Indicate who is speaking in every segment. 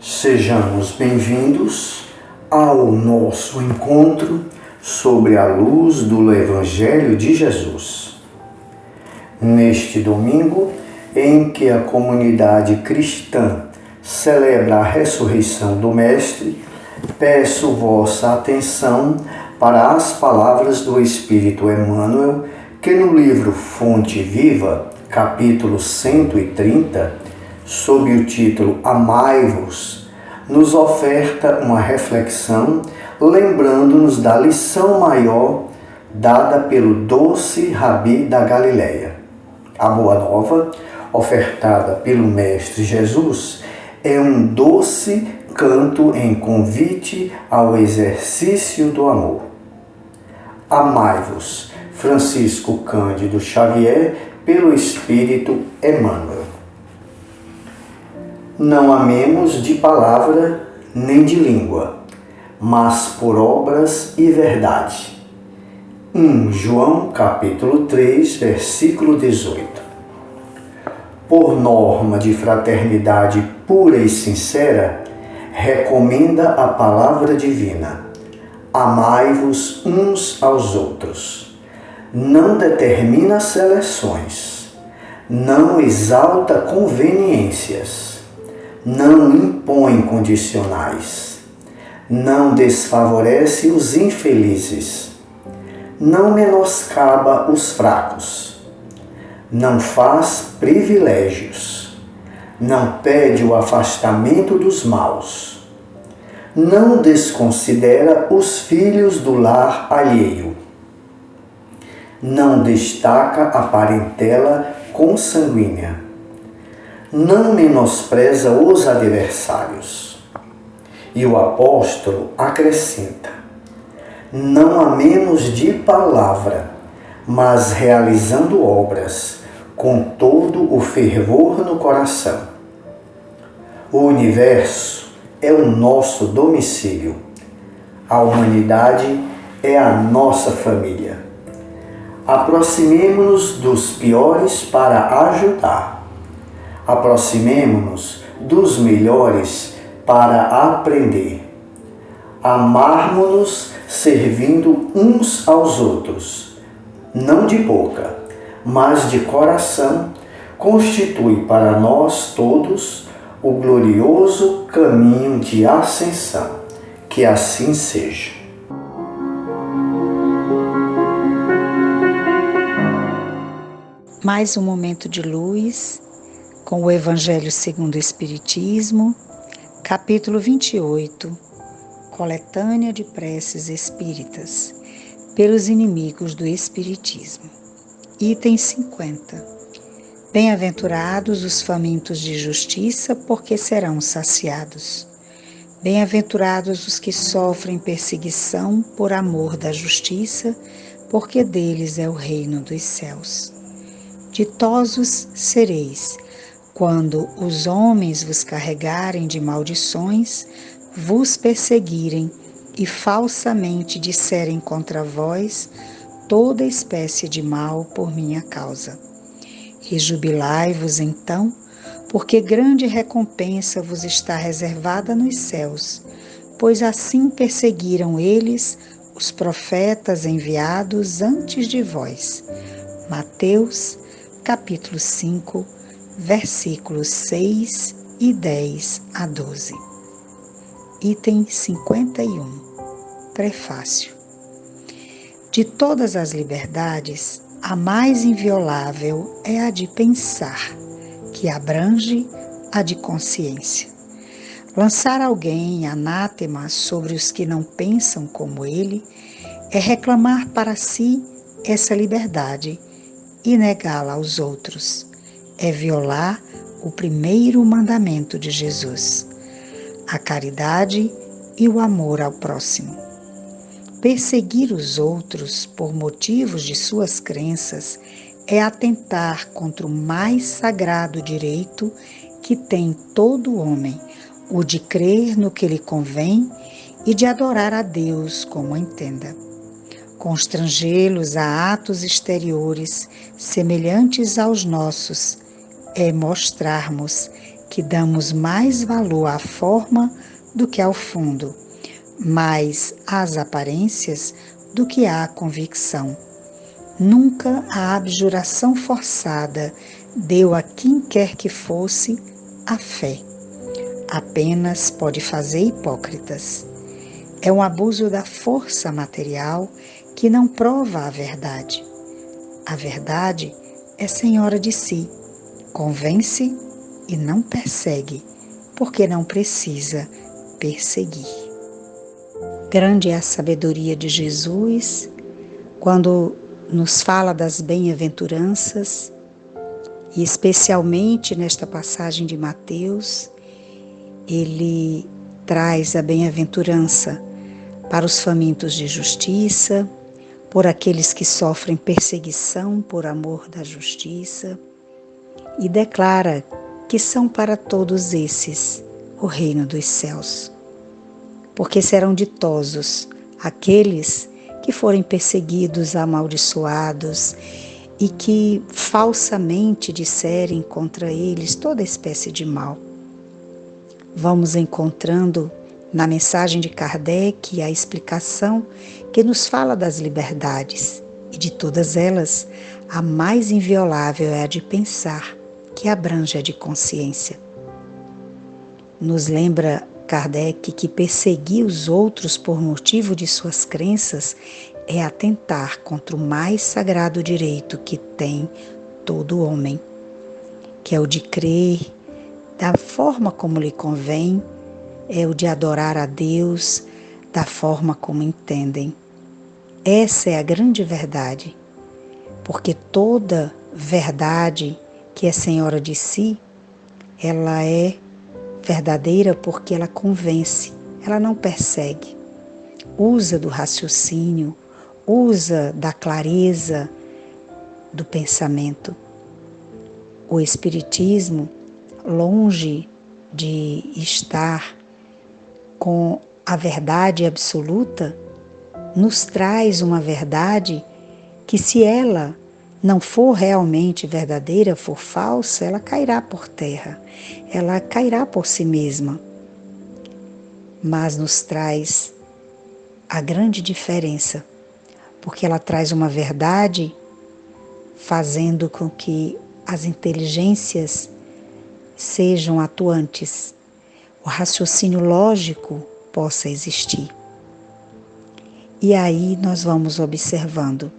Speaker 1: Sejamos bem-vindos ao nosso encontro sobre a luz do Evangelho de Jesus. Neste domingo, em que a comunidade cristã celebra a ressurreição do Mestre, peço vossa atenção para as palavras do Espírito Emmanuel, que no livro Fonte Viva, capítulo 130, sob o título Amai-vos, nos oferta uma reflexão, lembrando-nos da lição maior dada pelo doce Rabi da Galileia. A Boa Nova, ofertada pelo Mestre Jesus, é um doce canto em convite ao exercício do amor. Amai-vos, Francisco Cândido Xavier, pelo Espírito Emmanuel. Não amemos de palavra nem de língua, mas por obras e verdade. 1 João capítulo 3, versículo 18. Por norma de fraternidade pura e sincera, recomenda a palavra divina: amai-vos uns aos outros. Não determina seleções, não exalta conveniências, não impõe condicionais, não desfavorece os infelizes, não menoscaba os fracos, não faz privilégios, não pede o afastamento dos maus, não desconsidera os filhos do lar alheio, não destaca a parentela consanguínea, não menospreza os adversários. E o apóstolo acrescenta: não amemos de palavra, mas realizando obras, com todo o fervor no coração. O universo é o nosso domicílio. A humanidade é a nossa família. Aproximemo-nos dos piores para ajudar. Aproximemo-nos dos melhores para aprender. Amarmo-nos servindo uns aos outros, não de boca, mas de coração, constitui para nós todos o glorioso caminho de ascensão. Que assim seja.
Speaker 2: Mais um momento de luz com o Evangelho segundo o Espiritismo, capítulo 28, coletânea de preces espíritas, pelos inimigos do Espiritismo. Item 50. Bem-aventurados os famintos de justiça, porque serão saciados. Bem-aventurados os que sofrem perseguição por amor da justiça, porque deles é o reino dos céus. Ditosos sereis, quando os homens vos carregarem de maldições, vos perseguirem e falsamente disserem contra vós toda espécie de mal por minha causa. Rejubilai-vos então, porque grande recompensa vos está reservada nos céus, pois assim perseguiram eles os profetas enviados antes de vós. Mateus, capítulo 5, versículos 6 e 10 a 12. Item 51. Prefácio. De todas as liberdades, a mais inviolável é a de pensar, que abrange a de consciência. Lançar alguém anátema sobre os que não pensam como ele é reclamar para si essa liberdade e negá-la aos outros. É violar o primeiro mandamento de Jesus, a caridade e o amor ao próximo. Perseguir os outros por motivos de suas crenças é atentar contra o mais sagrado direito que tem todo homem, o de crer no que lhe convém e de adorar a Deus como entenda. Constrangê-los a atos exteriores semelhantes aos nossos é mostrarmos que damos mais valor à forma do que ao fundo, mais às aparências do que à convicção. Nunca a abjuração forçada deu a quem quer que fosse a fé. Apenas pode fazer hipócritas. É um abuso da força material que não prova a verdade. A verdade é senhora de si, convence e não persegue, porque não precisa perseguir. Grande é a sabedoria de Jesus quando nos fala das bem-aventuranças, e especialmente nesta passagem de Mateus, ele traz a bem-aventurança para os famintos de justiça, por aqueles que sofrem perseguição por amor da justiça, e declara que são para todos esses o reino dos céus. Porque serão ditosos aqueles que forem perseguidos, amaldiçoados e que falsamente disserem contra eles toda espécie de mal. Vamos encontrando na mensagem de Kardec a explicação que nos fala das liberdades, e de todas elas, a mais inviolável é a de pensar, que abrange a de consciência. Nos lembra Kardec que perseguir os outros por motivo de suas crenças é atentar contra o mais sagrado direito que tem todo homem, que é o de crer da forma como lhe convém, é o de adorar a Deus da forma como entendem. Essa é a grande verdade, porque toda verdade que é senhora de si, ela é verdadeira porque ela convence, ela não persegue. Usa do raciocínio, usa da clareza do pensamento. O Espiritismo, longe de estar com a verdade absoluta, nos traz uma verdade que, se ela não for realmente verdadeira, for falsa, ela cairá por terra, ela cairá por si mesma. Mas nos traz a grande diferença, porque ela traz uma verdade fazendo com que as inteligências sejam atuantes, o raciocínio lógico possa existir. E aí nós vamos observando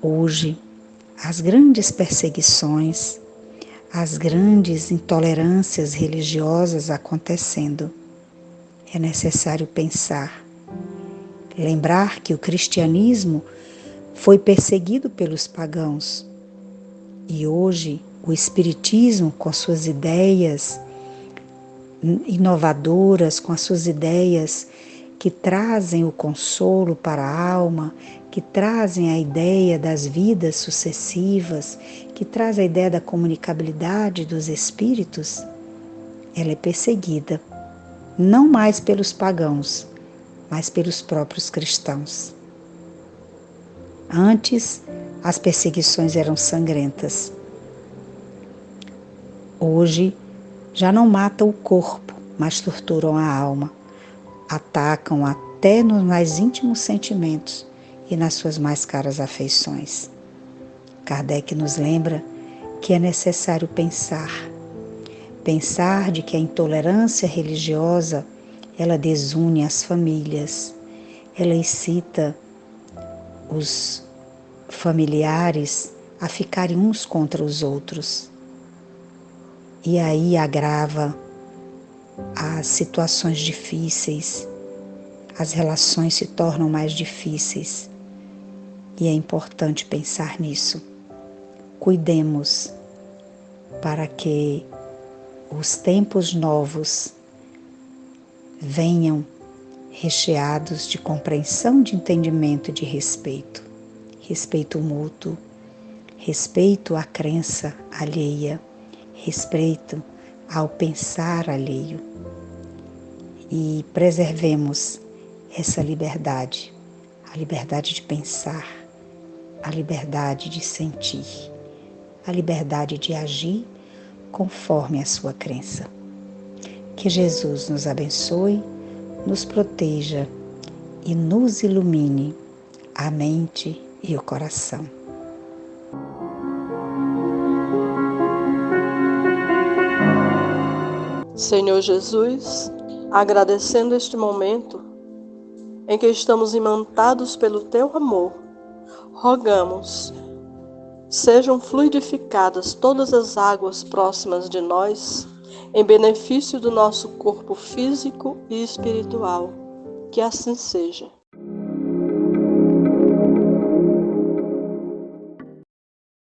Speaker 2: hoje as grandes perseguições, as grandes intolerâncias religiosas acontecendo. É necessário pensar, lembrar que o cristianismo foi perseguido pelos pagãos e hoje o espiritismo, com as suas ideias inovadoras, com as suas ideias que trazem o consolo para a alma, que trazem a ideia das vidas sucessivas, que traz a ideia da comunicabilidade dos espíritos, ela é perseguida, não mais pelos pagãos, mas pelos próprios cristãos. Antes, as perseguições eram sangrentas. Hoje, já não matam o corpo, mas torturam a alma. Atacam até nos mais íntimos sentimentos e nas suas mais caras afeições. Kardec nos lembra que é necessário pensar de que a intolerância religiosa, ela desune as famílias, ela incita os familiares a ficarem uns contra os outros. E aí agrava as situações difíceis, as relações se tornam mais difíceis. E é importante pensar nisso. Cuidemos para que os tempos novos venham recheados de compreensão, de entendimento e de respeito. Respeito mútuo, respeito à crença alheia, respeito ao pensar alheio. E preservemos essa liberdade, a liberdade de pensar, a liberdade de sentir, a liberdade de agir conforme a sua crença. Que Jesus nos abençoe, nos proteja e nos ilumine a mente e o coração.
Speaker 3: Senhor Jesus, agradecendo este momento em que estamos imantados pelo Teu amor, rogamos, sejam fluidificadas todas as águas próximas de nós, em benefício do nosso corpo físico e espiritual. Que assim seja.